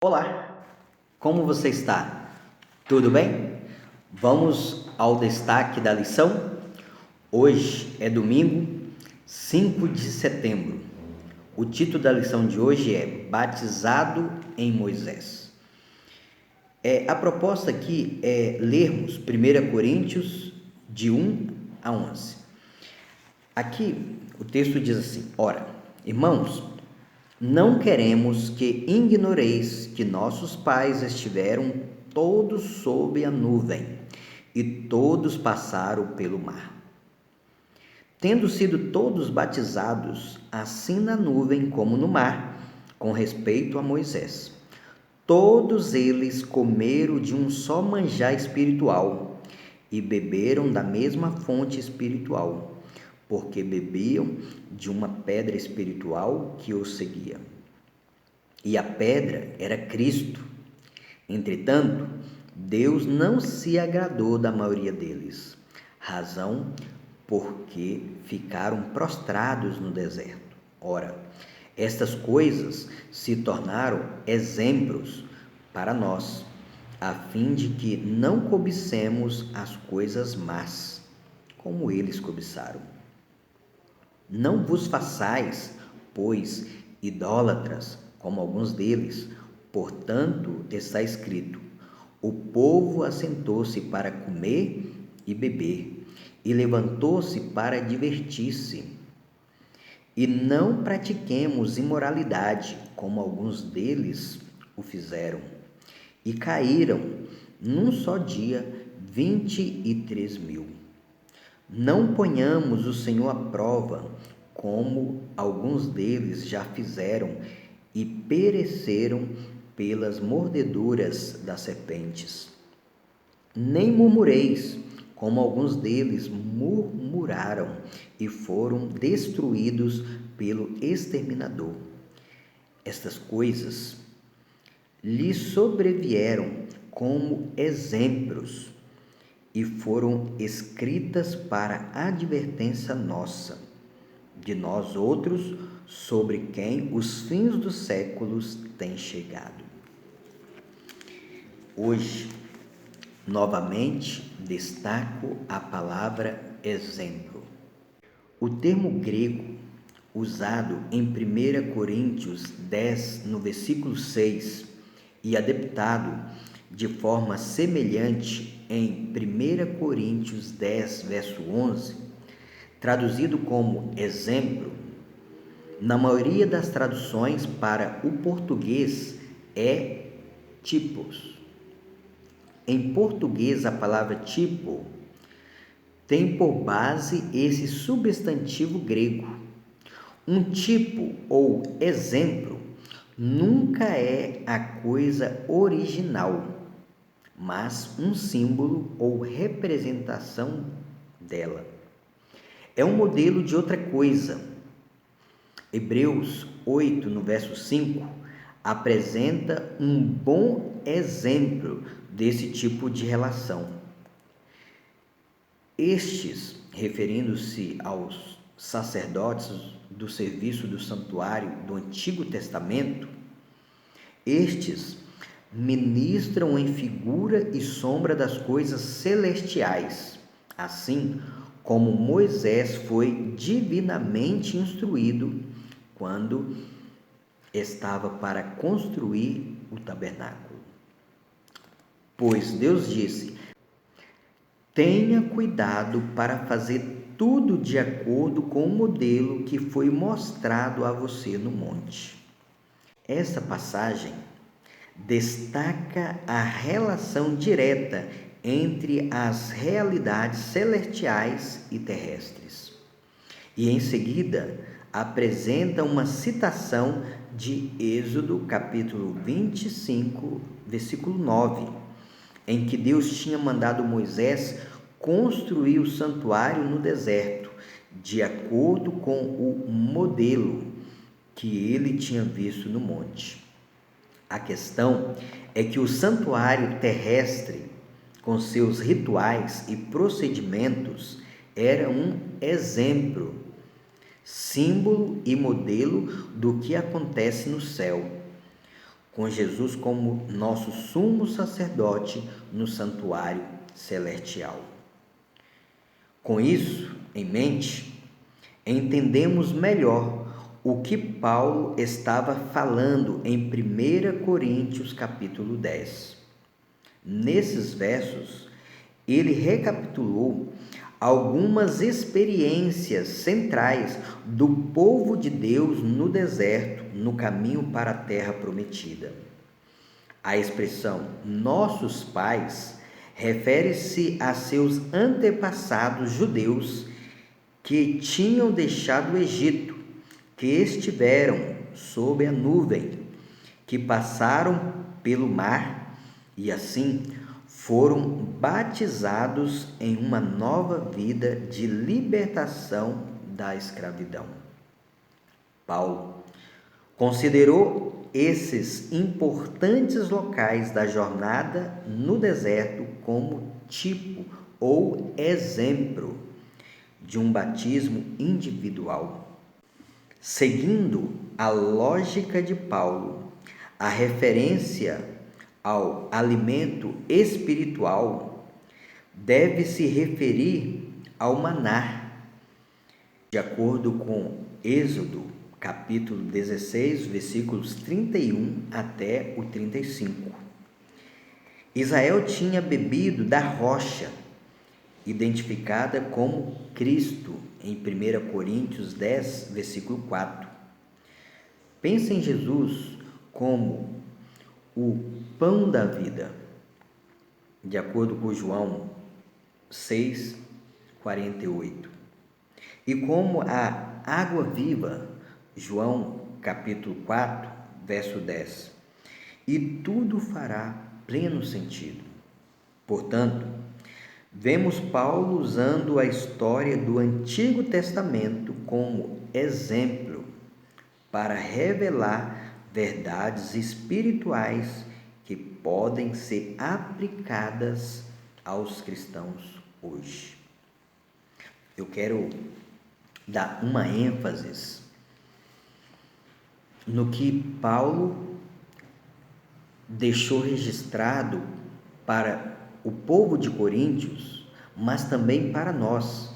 Olá, como você está? Tudo bem? Vamos ao destaque da lição? Hoje é domingo, 5 de setembro. O título da lição de hoje é Batizado em Moisés. A proposta aqui é lermos 1 Coríntios de 1 a 11. Aqui o texto diz assim: Ora, irmãos, não queremos que ignoreis que nossos pais estiveram todos sob a nuvem e todos passaram pelo mar. Tendo sido todos batizados, assim na nuvem como no mar, com respeito a Moisés. Todos eles comeram de um só manjar espiritual e beberam da mesma fonte espiritual, porque bebiam de uma pedra espiritual que os seguia. E a pedra era Cristo. Entretanto, Deus não se agradou da maioria deles, razão porque ficaram prostrados no deserto. Ora, estas coisas se tornaram exemplos para nós, a fim de que não cobicemos as coisas más, como eles cobiçaram. Não vos façais, pois, idólatras, como alguns deles, portanto está escrito: o povo assentou-se para comer e beber, e levantou-se para divertir-se. E não pratiquemos imoralidade, como alguns deles o fizeram, e caíram num só dia 23.000. Não ponhamos o Senhor à prova, como alguns deles já fizeram e pereceram pelas mordeduras das serpentes. Nem murmureis, como alguns deles murmuraram e foram destruídos pelo exterminador. Estas coisas lhes sobrevieram como exemplos e foram escritas para advertência nossa, de nós outros, sobre quem os fins dos séculos têm chegado. Hoje, novamente, destaco a palavra exemplo. O termo grego usado em 1 Coríntios 10, no versículo 6, e adaptado de forma semelhante em 1 Coríntios 10, verso 11, traduzido como exemplo, na maioria das traduções para o português é tipos. Em português, a palavra tipo tem por base esse substantivo grego. Um tipo ou exemplo nunca é a coisa original, mas um símbolo ou representação dela. É um modelo de outra coisa. Hebreus 8, no verso 5, apresenta um bom exemplo desse tipo de relação. Estes, referindo-se aos sacerdotes do serviço do santuário do Antigo Testamento, estes ministram em figura e sombra das coisas celestiais, assim como Moisés foi divinamente instruído quando estava para construir o tabernáculo. Pois Deus disse: tenha cuidado para fazer tudo de acordo com o modelo que foi mostrado a você no monte. Essa passagem destaca a relação direta entre as realidades celestiais e terrestres. E em seguida apresenta uma citação de Êxodo capítulo 25, versículo 9, em que Deus tinha mandado Moisés construir o santuário no deserto, de acordo com o modelo que ele tinha visto no monte. A questão é que o santuário terrestre, com seus rituais e procedimentos, era um exemplo, símbolo e modelo do que acontece no céu, com Jesus como nosso sumo sacerdote no santuário celestial. Com isso em mente, entendemos melhor o que Paulo estava falando em 1 Coríntios capítulo 10. Nesses versos, ele recapitulou algumas experiências centrais do povo de Deus no deserto, no caminho para a terra prometida. A expressão nossos pais refere-se a seus antepassados judeus que tinham deixado o Egito, que estiveram sob a nuvem, que passaram pelo mar e assim foram batizados em uma nova vida de libertação da escravidão. Paulo considerou esses importantes locais da jornada no deserto como tipo ou exemplo de um batismo individual. Seguindo a lógica de Paulo, a referência ao alimento espiritual deve se referir ao maná, de acordo com Êxodo, capítulo 16, versículos 31 até o 35. Israel tinha bebido da rocha, identificada como Cristo, em 1 Coríntios 10, versículo 4. Pensa em Jesus como o pão da vida, de acordo com João 6, 48. E como a água viva, João capítulo 4, verso 10. E tudo fará pleno sentido. Portanto, vemos Paulo usando a história do Antigo Testamento como exemplo para revelar verdades espirituais que podem ser aplicadas aos cristãos hoje. Eu quero dar uma ênfase no que Paulo deixou registrado para o povo de Coríntios, mas também para nós,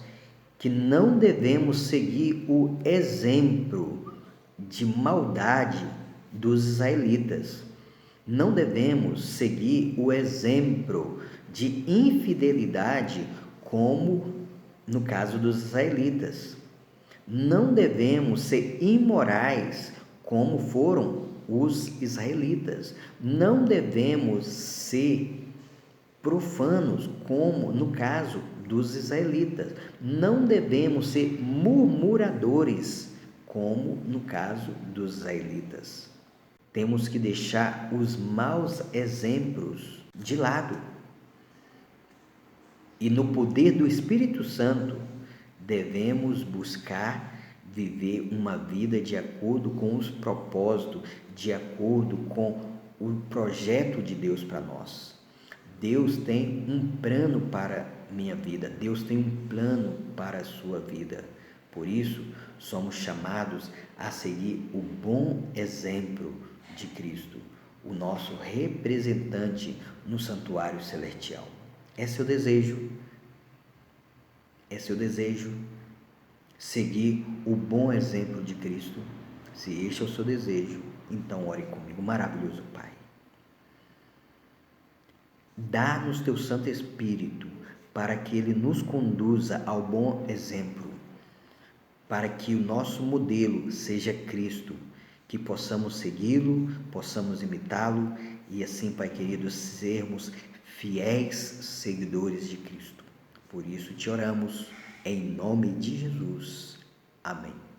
que não devemos seguir o exemplo de maldade dos israelitas. Não devemos seguir o exemplo de infidelidade, como no caso dos israelitas. Não devemos ser imorais, como foram os israelitas. Não devemos ser profanos, como no caso dos israelitas. Não devemos ser murmuradores, como no caso dos israelitas. Temos que deixar os maus exemplos de lado. E no poder do Espírito Santo, devemos buscar viver uma vida de acordo com os propósitos, de acordo com o projeto de Deus para nós. Deus tem um plano para minha vida, Deus tem um plano para a sua vida. Por isso, somos chamados a seguir o bom exemplo de Cristo, o nosso representante no santuário celestial. Esse é o desejo. Esse é o desejo. Seguir o bom exemplo de Cristo. Se este é o seu desejo, então ore comigo. Maravilhoso Pai, dá-nos teu Santo Espírito para que ele nos conduza ao bom exemplo, para que o nosso modelo seja Cristo, que possamos segui-lo, possamos imitá-lo e assim, Pai querido, sermos fiéis seguidores de Cristo. Por isso te oramos, em nome de Jesus. Amém.